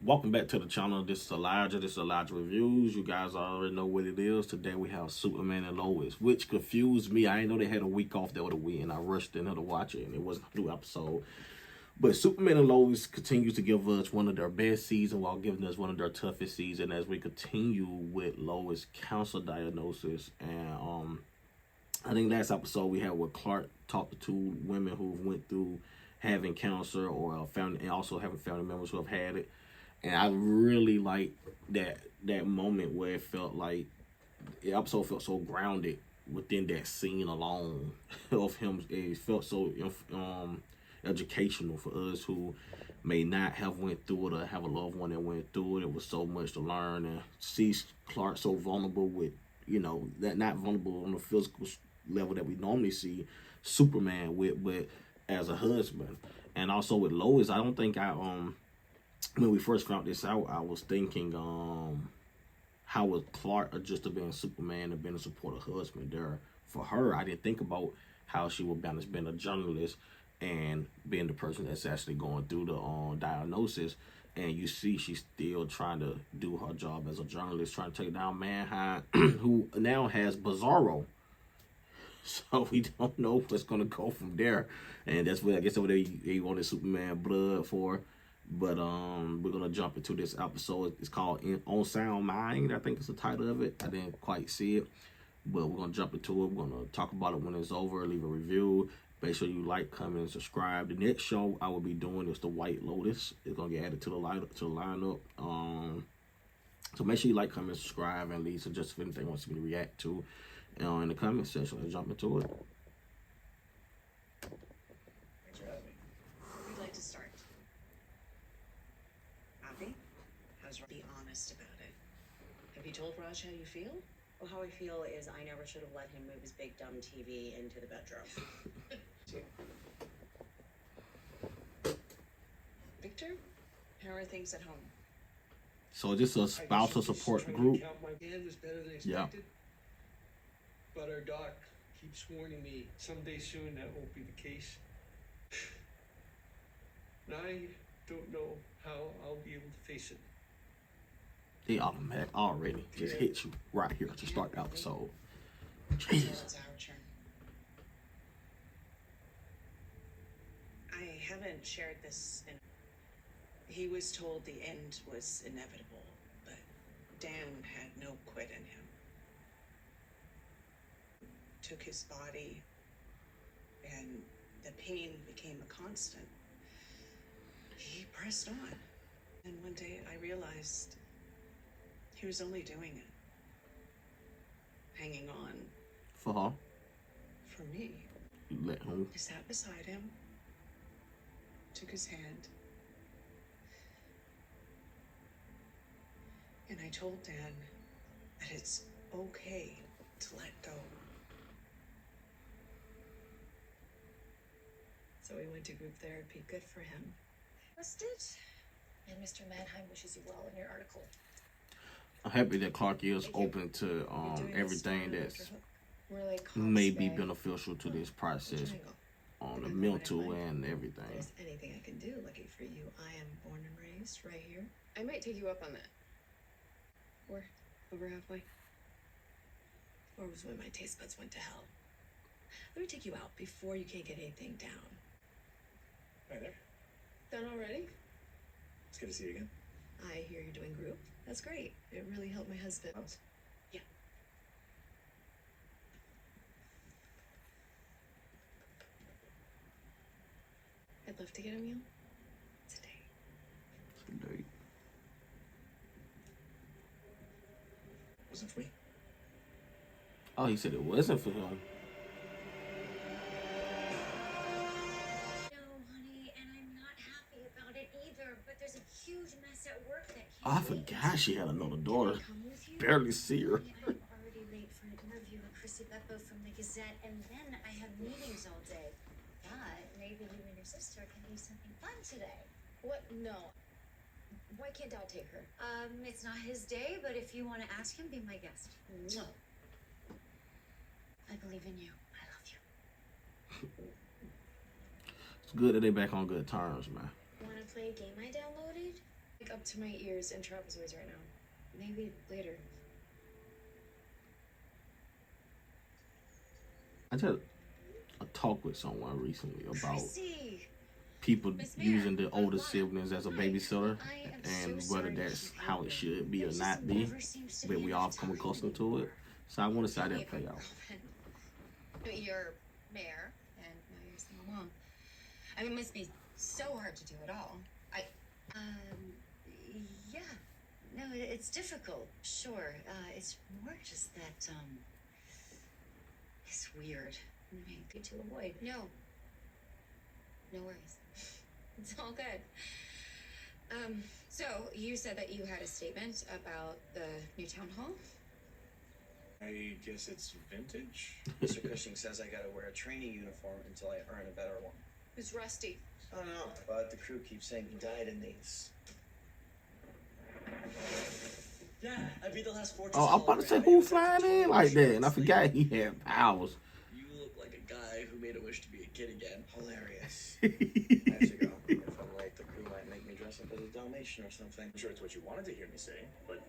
Welcome back to the channel. This is Elijah. This is Elijah Reviews. You guys already know what it is. Today we have Superman and Lois, which confused me. I didn't know they had a week off the other week, and I rushed in here to watch it, and it wasn't a new episode. But Superman and Lois continues to give us one of their best seasons while giving us one of their toughest seasons as we continue with Lois' cancer diagnosis. And I think last episode we had with Clark talked to two women who went through having cancer or and also having family members who have had it. And I really like that moment where it felt like the episode felt so grounded within that scene alone of him. It felt so educational for us who may not have went through it or have a loved one that went through it. It was so much to learn and see Clark so vulnerable with, that not vulnerable on the physical level that we normally see Superman with, but as a husband. And also with Lois, I don't think when we first found this out, I was thinking, how was Clark just being Superman and being a supportive husband there for her? I didn't think about how she would balance being a journalist and being the person that's actually going through the diagnosis. And you see she's still trying to do her job as a journalist, trying to take down Manhunt, who now has Bizarro. So we don't know what's going to go from there. And that's what I guess over there he wanted Superman blood for. But we're gonna jump into this episode. It's called On Sound Mind, I think is the title of it. I didn't quite see it, but we're gonna jump into it. We're gonna talk about it when it's over, leave a review. Make sure you like, comment, and subscribe. The next show I will be doing is the White Lotus. It's gonna get added to the lineup. So make sure you like, comment, subscribe, and leave suggestions if anything wants me to react to in the comment section. Let's jump into it. We'd like to start. Avi, be honest about it. Have you told Raj how you feel? Well, how I feel is I never should have let him move his big dumb TV into the bedroom. Victor, how are things at home? So this is a spousal support group. My hand was better than expected. Yeah. But our doc keeps warning me someday soon that won't be the case. And I don't know how I'll be able to face it. They automatic already just hit you right here to start the episode. Jesus. It's our turn. I haven't shared this. He was told the end was inevitable, but Dan had no quit in him. Took his body, and the pain became a constant. He pressed on, and one day I realized he was only doing it, hanging on For her. for me. You let him. I sat beside him, took his hand, and I told Dan that it's okay to let go. So we went to group therapy. Good for him. It. And Mr. Mannheim wishes you well in your article. I'm happy that Clark is open to everything that's We're like may be beneficial to this process on the mental and If everything. there's anything I can do, lucky for you, I am born and raised right here. I might take you up on that. We're over halfway. Or was when my taste buds went to hell. Let me take you out before you can't get anything down. Hi there. Done already? It's good to see you again. I hear you're doing group. That's great. It really helped my husband. Yeah. I'd love to get a meal today. Wasn't for me. Oh, he said it wasn't for him. No, honey, and I'm not happy about it either. But there's a huge mess at work that Oh, I forgot she had another daughter. come with you. Barely see her. I'm already late for an interview with Chrissy Beppo from the Gazette, and then I have meetings all day. But maybe you and your sister can do something fun today. What? No. Why can't Dad take her? It's not his day, but if you want to ask him, be my guest. No. I believe in you. I love you. It's good that they back on good terms, man. Want to play a game I downloaded? Like up to my ears in trapezoids right now. Maybe later. I just talked with someone recently about Chrissy, people Miss Mayor, using the older Lana, siblings as a hi. babysitter, I am and so whether sorry to that's keep how it waiting. should be There or just not be. never seems to But be we enough all come time accustomed to anymore. it. So I want to see how Tell me that play about out. your girlfriend. You're mayor, and now you're a single mom. I mean, it must be so hard to do it all. Yeah. No, it's difficult, sure. It's more just that, it's weird. I mean, good to avoid. No. No worries. It's all good. So you said that you had a statement about the new town hall? I guess it's vintage. Mr. Cushing says I gotta wear a training uniform until I earn a better one. Who's Rusty? I don't know, but the crew keeps saying he died in these. Yeah, I beat the last fortress. Oh, I'm about to say who flying in like that, and I forgot he had powers. You look like a guy who made a wish to be a kid again. Hilarious. I have to go. If I'm late, the crew might make me dress up as a Dalmatian or something. I'm sure it's what you wanted to hear me say, but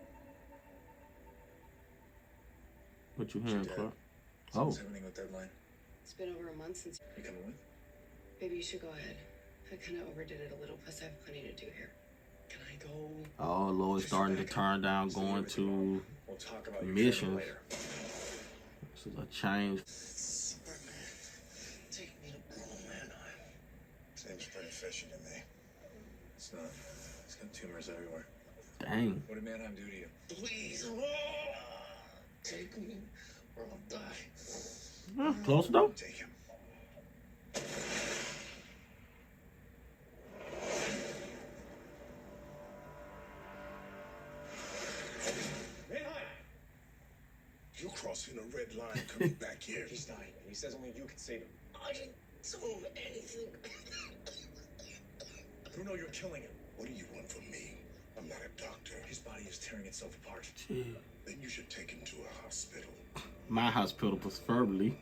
What you hearing, Dad. Clark? what's Oh, happening with Deadline? It's been over a month since. You coming with? Maybe you should go ahead. I kind of overdid it a little, plus I have plenty to do here. Can I go? oh, Lois starting to turn down going to We'll talk about your missions. training later. This is a change. Superman, take me to Manheim. Seems pretty fishy to me. It's not. It's got tumors everywhere. Dang. What did Manheim do to you? Please, take me or I'll die. Huh, close though. Take him. Manheim! You're crossing a red line coming back here. He's dying, and he says only you can save him. I didn't do anything. Bruno, you're killing him. What do you want from me? I'm not a doctor. His body is tearing itself apart. Gee. Then you should take him to a hospital. My hospital, preferably.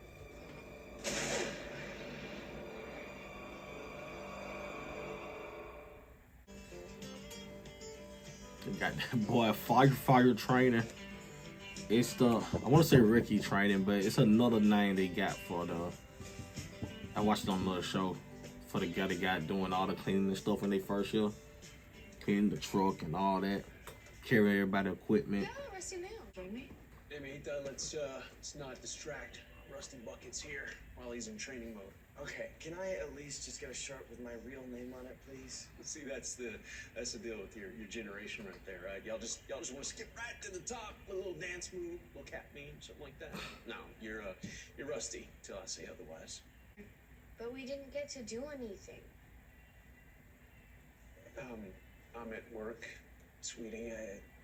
They got that boy fire training. It's the, I want to say Ricky training, but it's another name they got for the, I watched it on another show, for the guy that got doing all the cleaning and stuff when they first year. Cleaning the truck and all that. Carry everybody's equipment. Yeah, Rusty now. Join me. Hey, mate, let's not distract Rusty Buckets here while he's in training mode. Okay, can I at least just get a shirt with my real name on it, please? See, that's the deal with your generation right there, right? Y'all just want to skip right to the top with a little dance move, little cat meme, something like that. No, you're Rusty till I say otherwise. But we didn't get to do anything. I'm at work, sweetie.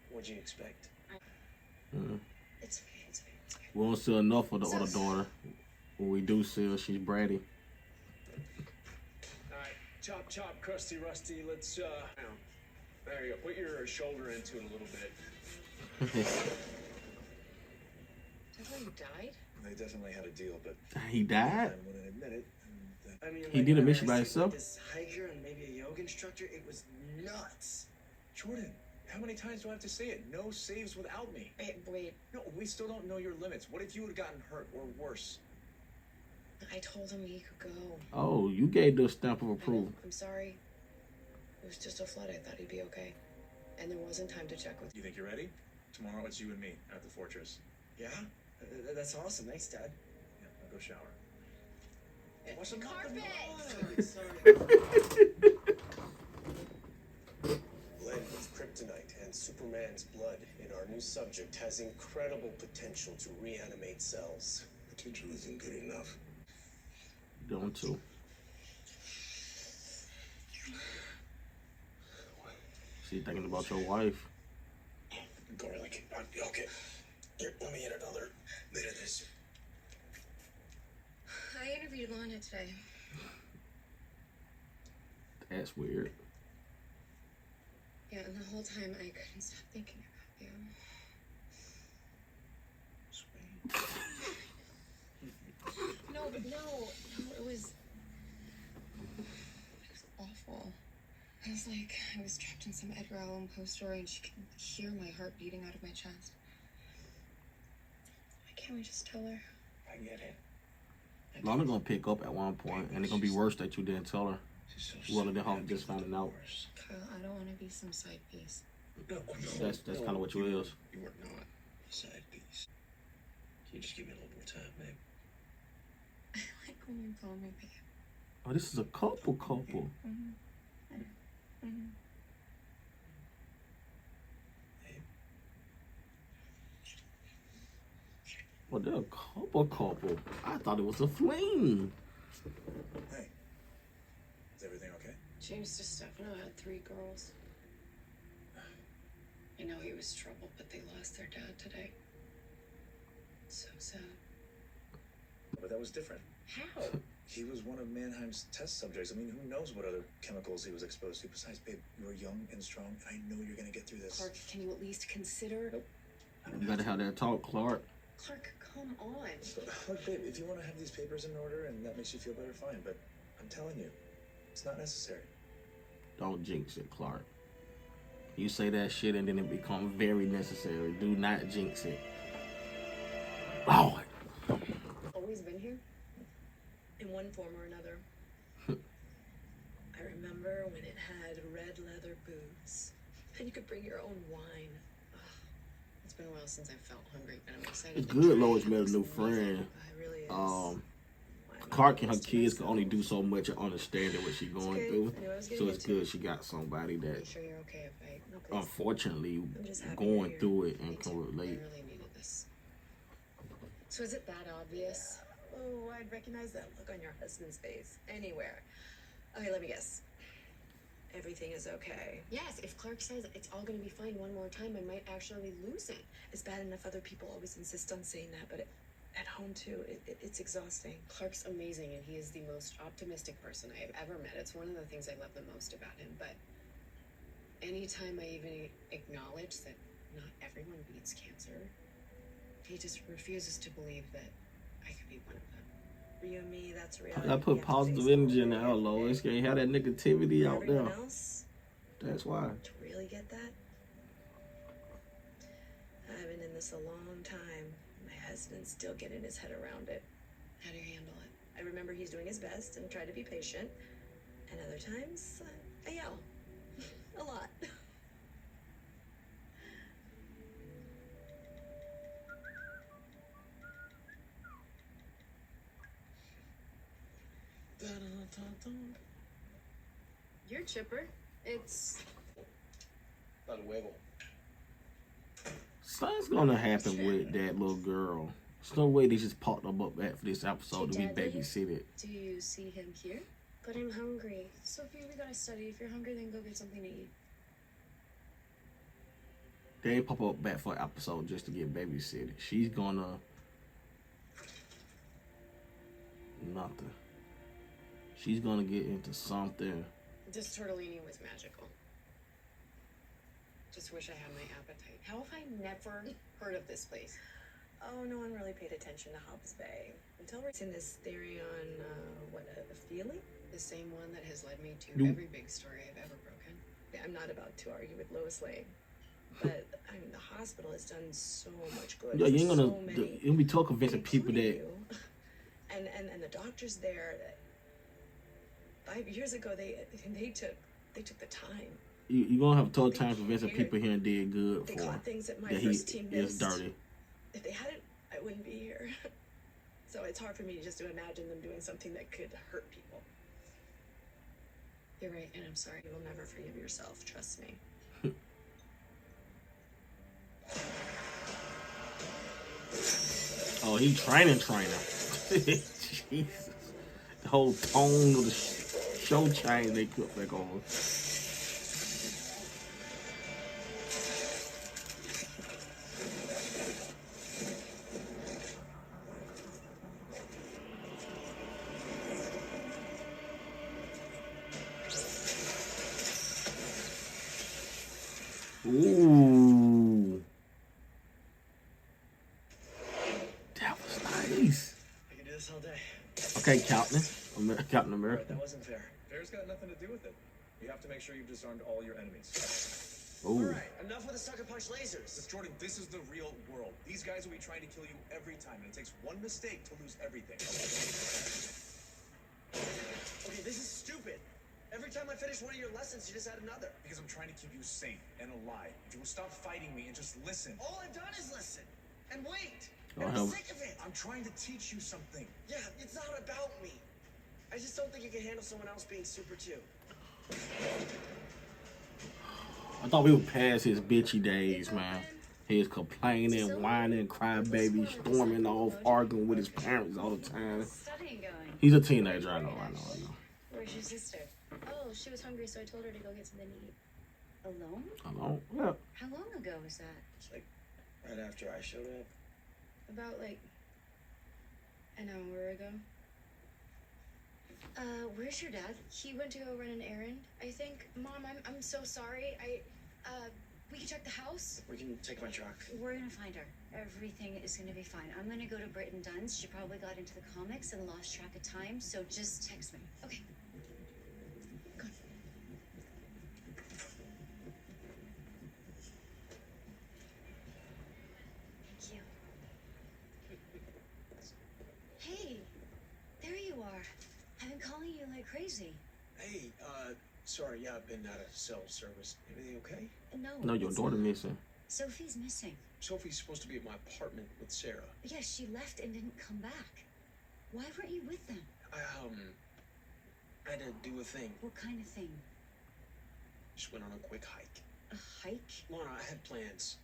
What'd you expect? It's okay, it's okay, it's okay. We won't see enough of the other daughter. When we do see her, she's bratty. All right, chop, chop, crusty, rusty. Let's there you go. Put your shoulder into it a little bit. That's why you died? They definitely had a deal, but He died? I wouldn't admit it. I mean, He did a when mission I by stayed himself? with this hiker and maybe a yoga instructor, it was nuts. Jordan, how many times do I have to say it? No saves without me. Wait. No, we still don't know your limits. What if you had gotten hurt or worse? I told him he could go. Oh, you gave the stamp of approval. I'm sorry. It was just a flood. I thought he'd be okay. And there wasn't time to check with You think you're ready? Tomorrow it's you and me at the fortress. Yeah? That's awesome. Thanks, Dad. Yeah, I'll go shower. What's the Carpet! Sorry. Blend with kryptonite and Superman's blood in our new subject has incredible potential to reanimate cells. Potential isn't good enough. Going to. She thinking about your wife. Garlic. Okay. Here, let me get another bit of this. I interviewed Lana today. That's weird. Yeah, and the whole time I couldn't stop thinking about you. No, it was awful. It was like I was trapped in some Edgar Allan Poe story and she could hear my heart beating out of my chest. Why can't we just tell her? I get it. Lana gonna pick up at one point, and it's gonna be worse that you didn't tell her. Well, then Hawk just finding out. Kyle, I don't want to be some side piece. No, That's kind of what you is. You are not a side piece. Can you just give me a little more time, babe? I like when you call me babe. Oh, this is a couple. Mm-hmm. Well, they're a couple. I thought it was a fling. Hey, is everything okay? James DeStefano had 3 girls. I know he was trouble, but they lost their dad today. So sad. But that was different. How? He was one of Mannheim's test subjects. I mean, who knows what other chemicals he was exposed to? Besides, babe, you're young and strong, and I know you're gonna get through this. Clark, can you at least consider? You gotta have that talk, Clark. Clark, come on. Look, babe, if you want to have these papers in order and that makes you feel better, fine. But I'm telling you, it's not necessary. Don't jinx it, Clark. You say that shit and then it becomes very necessary. Do not jinx it. Lord. Always been here? In one form or another. I remember when it had red leather boots, and you could bring your own wine. Ugh. It's been a while since I felt hungry, but I'm excited. It's to good try Lois it. met a Looks new amazing. friend. It really is. Clark and her kids can only do so much and understand what she's going okay. through. I knew I was getting So it's into good she got somebody Are you that sure you're okay if I... No, please. unfortunately I'm just happy going you're through it Me and can too. I relate. really needed this. So is it that obvious? Oh, I'd recognize that look on your husband's face anywhere. Okay, let me guess. Everything is okay. Yes, if Clark says it's all gonna be fine one more time, I might actually lose it. It's bad enough other people always insist on saying that, but at home too, it's exhausting. Clark's amazing, and he is the most optimistic person I have ever met. It's one of the things I love the most about him, but anytime I even acknowledge that not everyone beats cancer, he just refuses to believe that I could be one of them. For you and me, that's I reality. gotta put positive energy in the house, Lois. Can't have that negativity For out there. everyone else, That's why. to really get that, I've been in this a long time. My husband's still getting his head around it. How do you handle it? I remember he's doing his best and try to be patient, and other times I yell a lot. You're chipper. It's... Not a wiggle. Something's gonna happen with that little girl. There's no way they just popped them up for this episode to be babysitted. Do you see him here? But I'm hungry. Sophie, we gotta study. If you're hungry, then go get something to eat. They ain't pop up back for an episode just to get babysitted. She's gonna nothing. She's gonna get into something. This tortellini was magical. Just wish I had my appetite. How have I never heard of this place? Oh, no one really paid attention to Hobbs Bay until we're in this theory on a feeling. The same one that has led me to You- every big story I've ever broken. I'm not about to argue with Lois Lane, but I mean the hospital has done so much good. Yeah, you ain't for gonna. so many, You'll be talking convincing people including that. you. and the doctors there. 5 years ago, they took the time. You're gonna have a tough time convincing people here and did good They for caught things that my that first he team is missed. dirty. If they hadn't, I wouldn't be here. So it's hard for me just to imagine them doing something that could hurt people. You're right, and I'm sorry. You will never forgive yourself, trust me. Oh, he training. Jesus. The whole tone of the show change they put back on. Ooh. That was nice. I can do this all day. Okay, Captain Right, America. that wasn't fair. Fair's got nothing to do with it. You have to make sure you've disarmed all your enemies. Ooh. All right, enough with the sucker punch lasers. But Jordan, this is the real world. These guys will be trying to kill you every time, and it takes one mistake to lose everything. Okay, this is stupid. Every time I finish one of your lessons, you just add another. Because I'm trying to keep you safe and alive. If you will stop fighting me and just listen. All I've done is listen and wait. Oh, And hell. I'm sick of it. I'm trying to teach you something. Yeah, it's not about me. I just don't think you can handle someone else being super too. I thought we were past his bitchy days, man. He's complaining, whining, crybaby, storming off, arguing with his parents all the time. Studying going. He's a teenager, I know. Where's your sister? Oh, she was hungry, so I told her to go get something to eat. Alone? Alone? Yeah. How long ago was that? It's like right after I showed up. About like an hour ago. Where's your dad? He went to go run an errand, I think. Mom, I'm so sorry. We can check the house. We can take my truck. We're gonna find her. Everything is gonna be fine. I'm gonna go to Britton Dunn's. She probably got into the comics and lost track of time, so just text me. Okay. Go on. Thank you. Hey, there you are. I've been calling you like crazy. Hey, sorry, yeah, I've been out of cell service. Everything okay? No, your it's daughter not. missing. Sophie's missing. Sophie's supposed to be at my apartment with Sarah. Yes, she left and didn't come back. Why weren't you with them? I had to do a thing. What kind of thing? Just went on a quick hike. A hike? Lana, I had plans.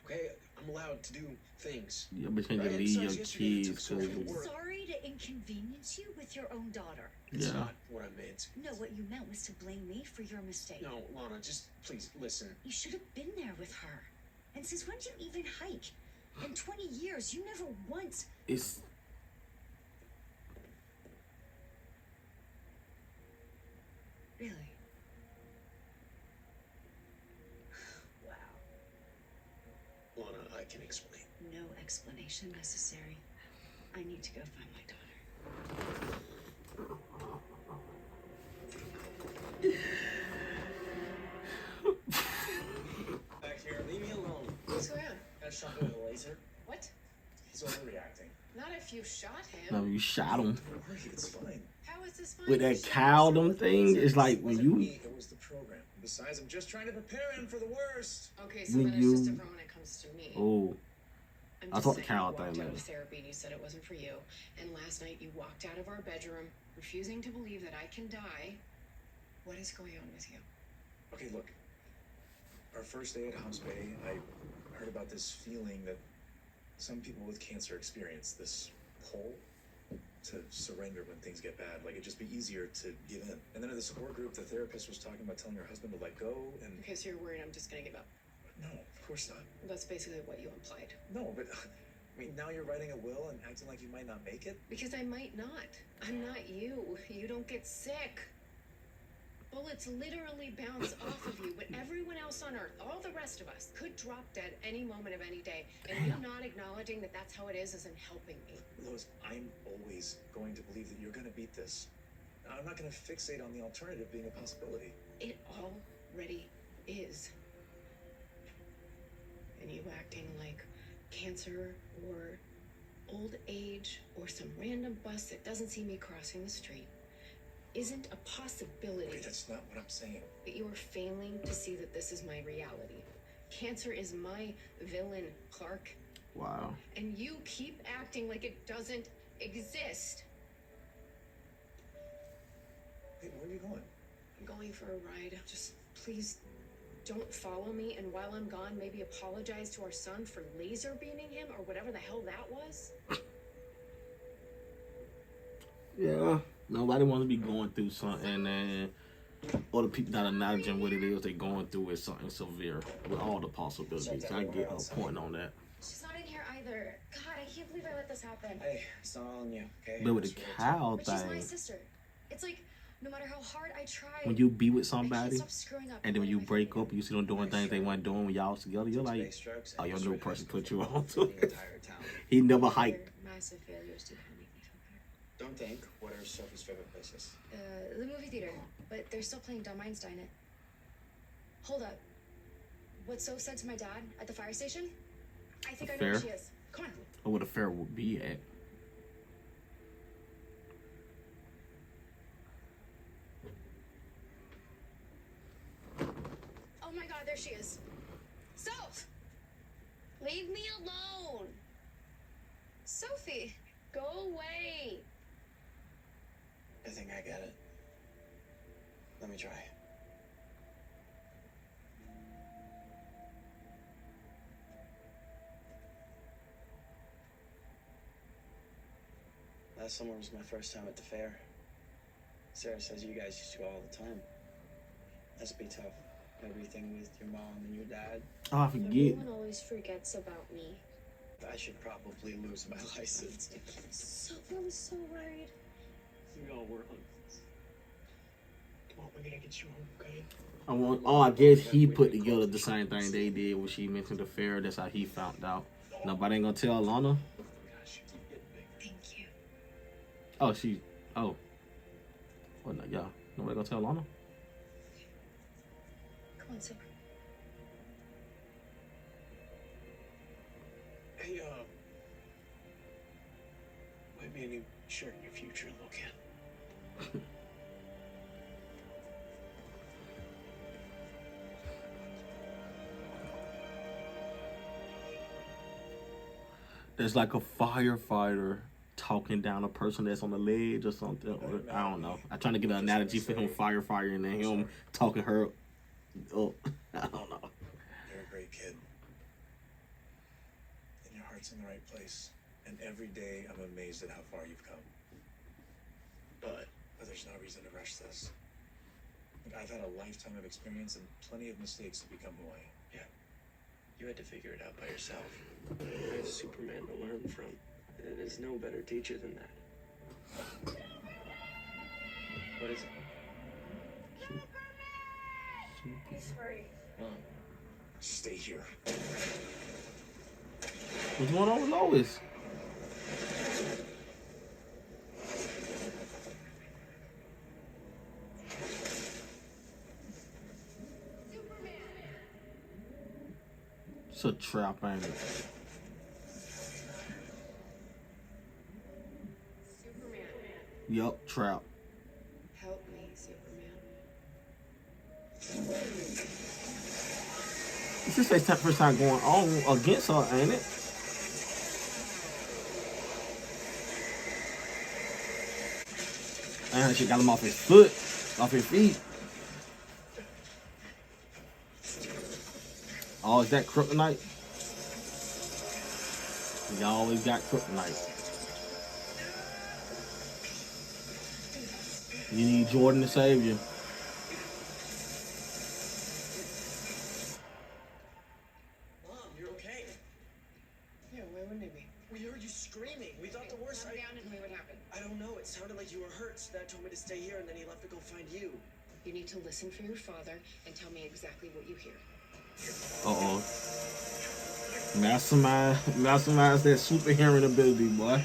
Okay, I'm allowed to do things. Yeah, but you can't Right, leave so your yesterday I took kids. Sophie to Cause, work. Sorry to inconvenience you with your own daughter. It's yeah. not what I meant. No, what you meant was to blame me for your mistake. No, Lana, just please listen. You should have been there with her. And since when did you even hike? In 20 years, you never once. It's Really? Wow. Lana, I can explain. No explanation necessary. I need to go find my daughter. Back here, leave me alone. What's going on? Got shot with a laser. What? He's overreacting. Not if you shot no, him. you shot him Don't worry, it's fine. How is this fine? with that cow. Them thing. It's like It when wasn't you. me, it was the program. Besides, I'm just trying to prepare him for the worst. Okay, so When then it's just you- different when it comes to me. Oh, I'm I just thought the saying, cow you thing walked out later. of therapy and you said it wasn't for you. And last night you walked out of our bedroom, refusing to believe that I can die. What is going on with you? Okay, look. Our first day at House Bay, I heard about this feeling that some people with cancer experience, this pull to surrender when things get bad. Like it'd just be easier to give in. And then at the support group, the therapist was talking about telling her husband to let go, and Okay, so you're worried I'm just gonna give up. no, of course not. That's basically what you implied. No, but I mean, now you're writing a will and acting like you might not make it. Because I might not. I'm not you. You don't get sick. Bullets literally bounce off of you, but everyone else on Earth, all the rest of us, could drop dead any moment of any day. And you not acknowledging that that's how it is isn't helping me. Lois, I'm always going to believe that you're going to beat this. I'm not going to fixate on the alternative being a possibility. It already is. And you acting like cancer or old age or some random bus that doesn't see me crossing the street isn't a possibility. Okay, that's not what I'm saying. But you are failing to see that this is my reality. Cancer is my villain, Clark. Wow. And you keep acting like it doesn't exist. Hey, where are you going? I'm going for a ride. Just please don't follow me. And while I'm gone, maybe apologize to our son for laser beaming him or whatever the hell that was. Yeah. Nobody wants to be going through something, and or the people not acknowledging what it is they're going through is something severe with all the possibilities. I get her point on that. She's not in here either. God, I can't believe I let this happen. Hey, it's not all on you, okay? But with It's the really cow But she's my thing, sister. It's like, no matter how hard I try, when you be with I can't somebody, stop screwing up. and then when one you of my break family up, you see them doing things they weren't doing when y'all was together, you're like, Space strokes oh, and your new destroyed person high put school you on for to the entire town. He never Their hiked. massive failures do kind of make me feel better. Don't think. What are Sophie's favorite places? The movie theater, but they're still playing Dumb Einstein it. Hold up. What Soph said to my dad at the fire station? I think I know where Fair. she is. Come on. Or where the fair would be at. Oh my god, there she is. Soph! Leave me alone. Sophie, go away. I think I get it. Let me try. Last summer was my first time at the fair. Sarah says you guys used to go all the time. Must be tough. Everything with your mom and your dad. Oh, I forget. Everyone always forgets about me. I should probably lose my license. Sophie, I was so worried. We all were on. Come on, we're gonna get you home, okay? I guess he put together the same thing they did when she mentioned the fair. That's how he found out. Nobody ain't gonna tell Lana. Thank you. Oh, oh. What, no, yeah. Nobody gonna tell Lana? Come on, Sophie. Hey, might be a new shirt in your future, little kid. There's like a firefighter talking down a person that's on the ledge or something. Or, I don't know. I'm trying to get an analogy for him firefighting and then him talking her up. I don't know. You're a great kid. And your heart's in the right place. And every day I'm amazed at how far you've come. But there's no reason to rush this. Like, I've had a lifetime of experience and plenty of mistakes to become who I am. You had to figure it out by yourself. I have Superman to learn from. There's no better teacher than that. What is it? Sorry. Stay here. What's going on with Lois? It's a trap, ain't it? Superman. Yup, trap. Help me, Superman. This is his first time going on against her, ain't it? And she got him off his foot, off his feet. Oh, is that kryptonite? We always got kryptonite. You need Jordan to save you. Mom, you're okay. Yeah, why wouldn't it be? We heard you screaming. We thought the worst. Calm down and tell me what happened. I don't know. It sounded like you were hurt. So Dad told me to stay here, and then he left to go find you. You need to listen for your father and tell me exactly what you hear. Uh-oh. Mastermind that super hearing ability, boy.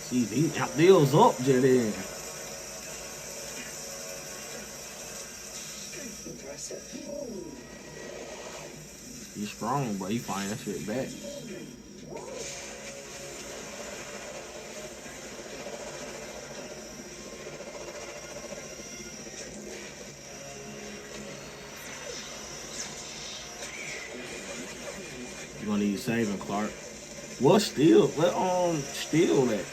See, he outdeals up, Jedi. Impressive. He's strong, but he find that shit back. You're gonna need saving, Clark. What steal? What steal that?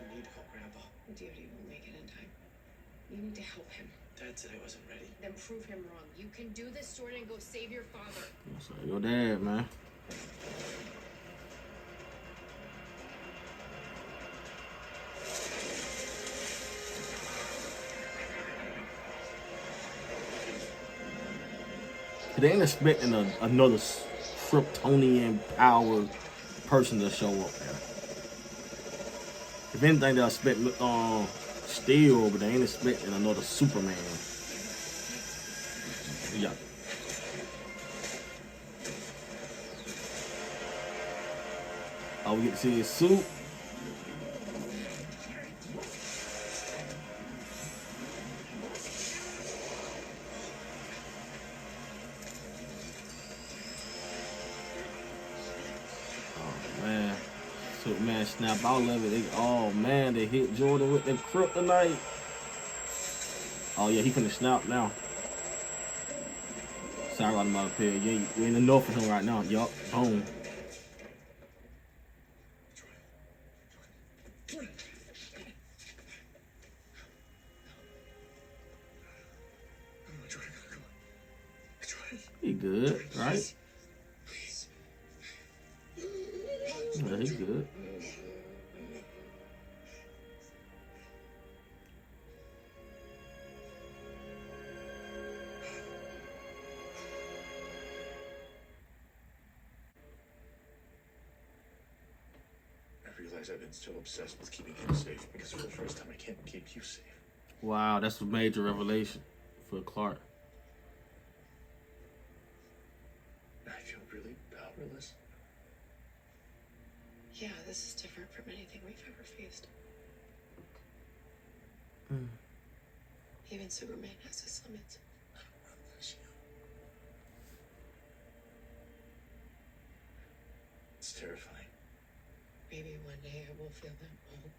You need help, Grandpa. Deity will make it in time. You need to help him. Dad said I wasn't ready. Then prove him wrong. You can do this, Jordan, and go save your father. So your dad, man. They ain't expecting another Kryptonian powered person to show up there. If anything, they'll expect Still, but they ain't expecting another Superman. Yeah. Oh, we get to see his suit. Oh man, Superman snap out of it. Oh man, they hit Jordan with the kryptonite. Oh yeah, he finna snap now. Sorry about him out here. Yeah, we in the north for him right now. Yup, boom. He good, right? Yeah, he good. I realize I've been so obsessed with keeping him safe because for the first time I can't keep you safe. Wow, that's a major revelation for Clark. I feel really powerless. Yeah, this is different from anything we've ever faced. Even Superman has his limits. It's terrifying. Maybe one day I will feel them all.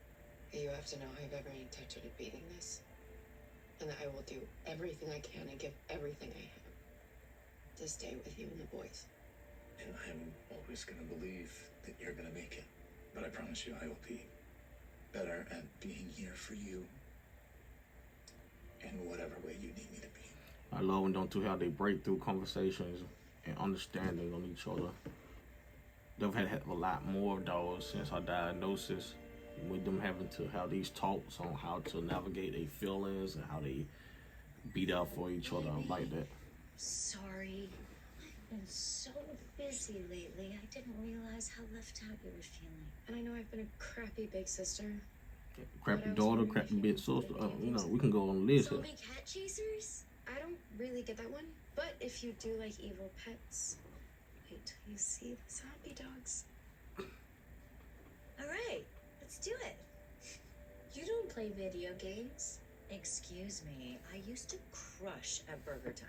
But you have to know I have every intention of beating this. And that I will do everything I can and give everything I have to stay with you and the boys. And I'm always gonna believe that you're gonna make it. But I promise you I will be better at being here for you in whatever way you need me to be. I love when don't do how they break through conversations and understanding on each other. They've had a lot more of those since our diagnosis, with them having to have these talks on how to navigate their feelings and how they beat up for each other like that. Sorry. I've been so busy lately. I didn't realize how left out you were feeling. And I know I've been a crappy big sister. Crappy daughter, crappy big sister. You know, we can go on the list here. Zombie cat chasers? I don't really get that one. But if you do like evil pets, wait till you see the zombie dogs. All right, let's do it. You don't play video games. Excuse me, I used to crush at Burger Time.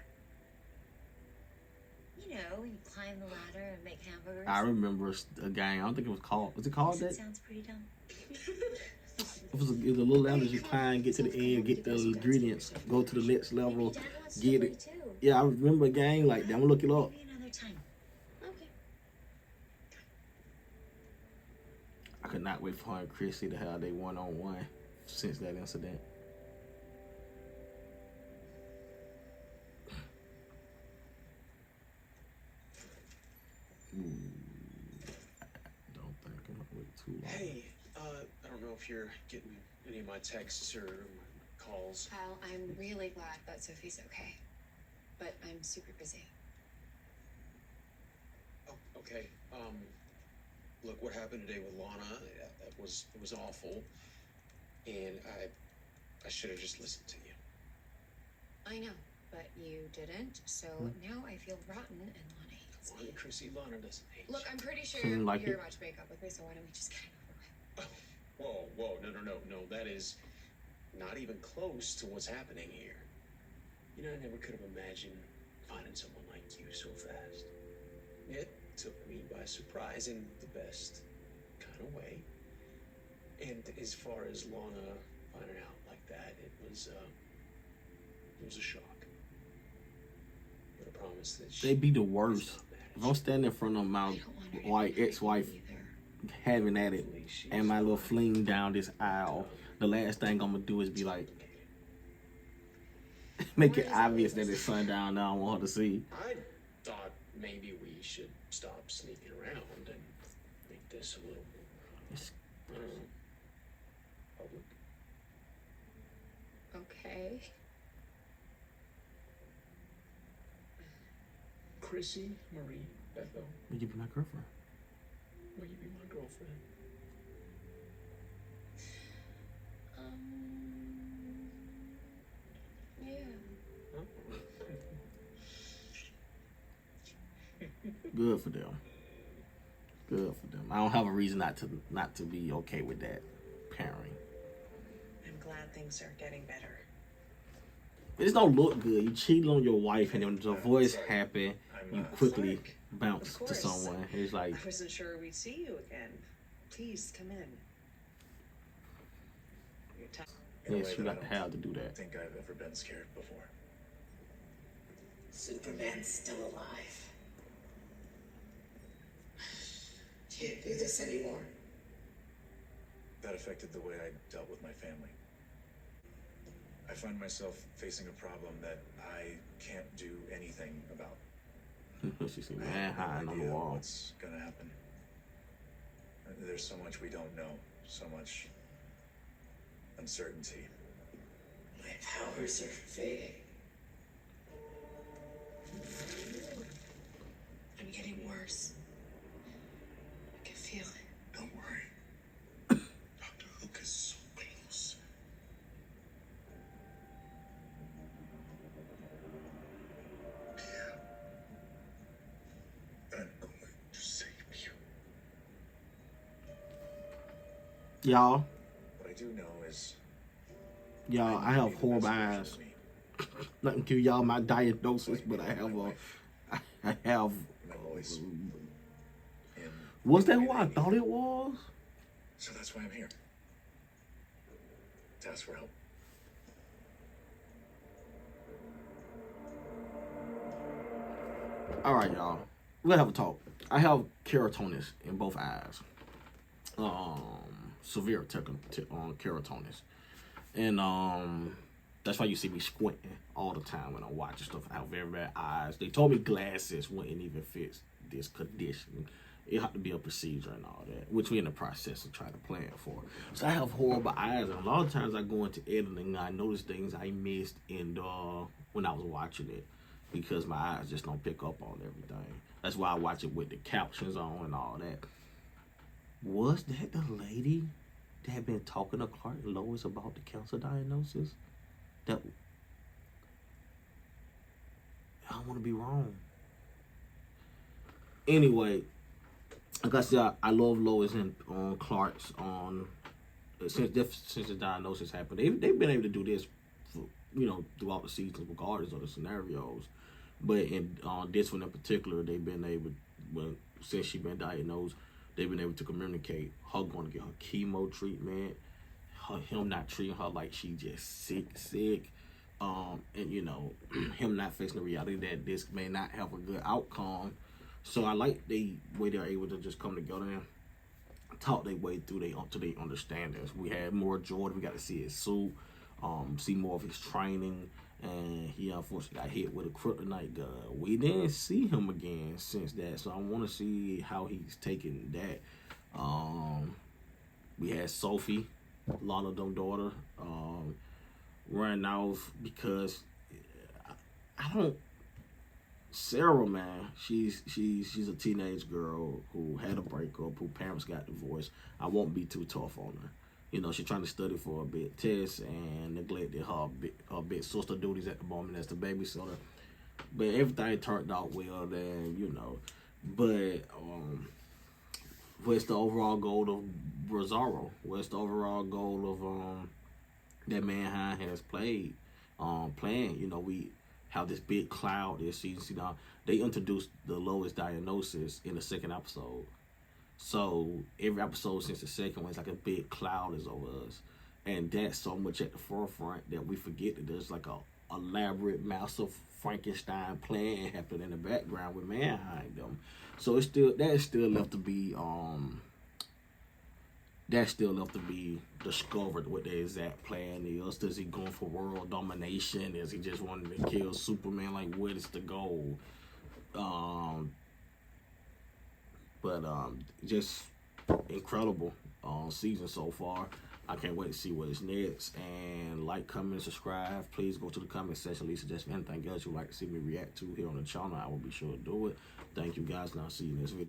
You know, when you climb the ladder and make hamburgers. I remember a game. I don't think it was called. Was it called that? Sounds pretty dumb. It was a little ladder you climb, get to the end, get the ingredients, go to the next level, get it. Yeah, I remember a game like that. I'm gonna look it up. Maybe another time. Okay. I could not wait for her and Chrissy to have they one-on-one since that incident. Don't think I'm gonna wait too long. Hey, I don't know if you're getting any of my texts or my calls. Al, I'm really glad that Sophie's okay. But I'm super busy. Oh, okay. Look, what happened today with Lana, it was awful. And I should have just listened to you. I know, but you didn't. So now I feel rotten and Lana hates Come on, me. Chrissy, Lana doesn't hate Look, you. I'm pretty sure Seemed like you're it. about to break up with me, so why don't we just get it over with? Whoa, no. That is not even close to what's happening here. You know, I never could have imagined finding someone like you so fast. It took me by surprise in the best kind of way. And as far as Lana finding out like that, it was a shock. But I promise that They be the worst. If I'm standing in front of my white ex-wife having at it and my little fling down this aisle, the last thing I'm gonna do is be like, make it obvious that it's sundown now. I don't want her to see. I thought maybe we should stop sneaking around and make this a little public. Okay. Chrissy, Marie, Bethel, Will you be my girlfriend? will you be my girlfriend? Good for them. Good for them. I don't have a reason not to be okay with that pairing. I'm glad things are getting better. It just don't look good. You cheated on your wife, and then the divorce happened. You quickly Clark, bounce of to course. someone. It's like, I wasn't sure we'd see you again. Please come in. Your time. In a yes, way you that I got the don't hell to do that. think I've ever been scared before. Superman's still alive. Can't do this anymore. That affected the way I dealt with my family. I find myself facing a problem that I can't do anything about. She see I man have no hiding on the idea wall. what's gonna happen. There's so much we don't know, so much uncertainty. My powers are fading. I'm getting worse. I can feel it. Don't worry. Dr. Hook is so close. I'm going to save you. Y'all, What I do know is I have horrible eyes. Nothing to y'all my diagnosis, but I have. My Lois. Was that who I thought it was? So that's why I'm here. To ask for help. All right, y'all. We're gonna have a talk. I have keratosis in both eyes. Severe keratosis, and that's why you see me squinting all the time when I'm watching stuff. I have very bad eyes. They told me glasses wouldn't even fit this condition. It had to be a procedure and all that, which we're in the process of trying to plan for. So I have horrible eyes, and a lot of times I go into editing and I notice things I missed in when I was watching it, because my eyes just don't pick up on everything. That's why I watch it with the captions on and all that. Was that the lady that had been talking to Clark and Lois about the cancer diagnosis? That I don't want to be wrong. Anyway, like I said, I love Lois and Clark's since the diagnosis happened. They've been able to do this for, throughout the seasons, regardless of the scenarios. But in this one in particular, they've been able, since she's been diagnosed, they've been able to communicate her going to get her chemo treatment, him not treating her like she just sick, and him not facing the reality that this may not have a good outcome. So I like the way they're able to just come together and talk their way through until they understand this. We had more Jordan. We got to see his suit, see more of his training, and he unfortunately got hit with a kryptonite gun. We didn't see him again since that, so I want to see how he's taking that. We had Sophie, Lana Dum's daughter, running off because I don't. Sarah, man, she's a teenage girl who had a breakup, who parents got divorced. I won't be too tough on her. She's trying to study for a big test and neglected her big sister duties at the moment as the babysitter. But everything turned out well then, But what's the overall goal of Rosario? What's the overall goal of that Mankind has playing? We have this big cloud this season. They introduced the Lois diagnosis in the second episode. So every episode since the second one is like a big cloud is over us. And that's so much at the forefront that we forget that there's like a elaborate, massive Frankenstein plan happening in the background with Mankind them. So that's still left to be discovered what the exact plan is. Does he go for world domination? Is he just wanting to kill Superman? Like, what is the goal? Just incredible season so far. I can't wait to see what is next. And like, comment, and subscribe. Please go to the comment section. Leave suggestions, anything else you'd like to see me react to here on the channel. I will be sure to do it. Thank you guys, and I'll see you in this video.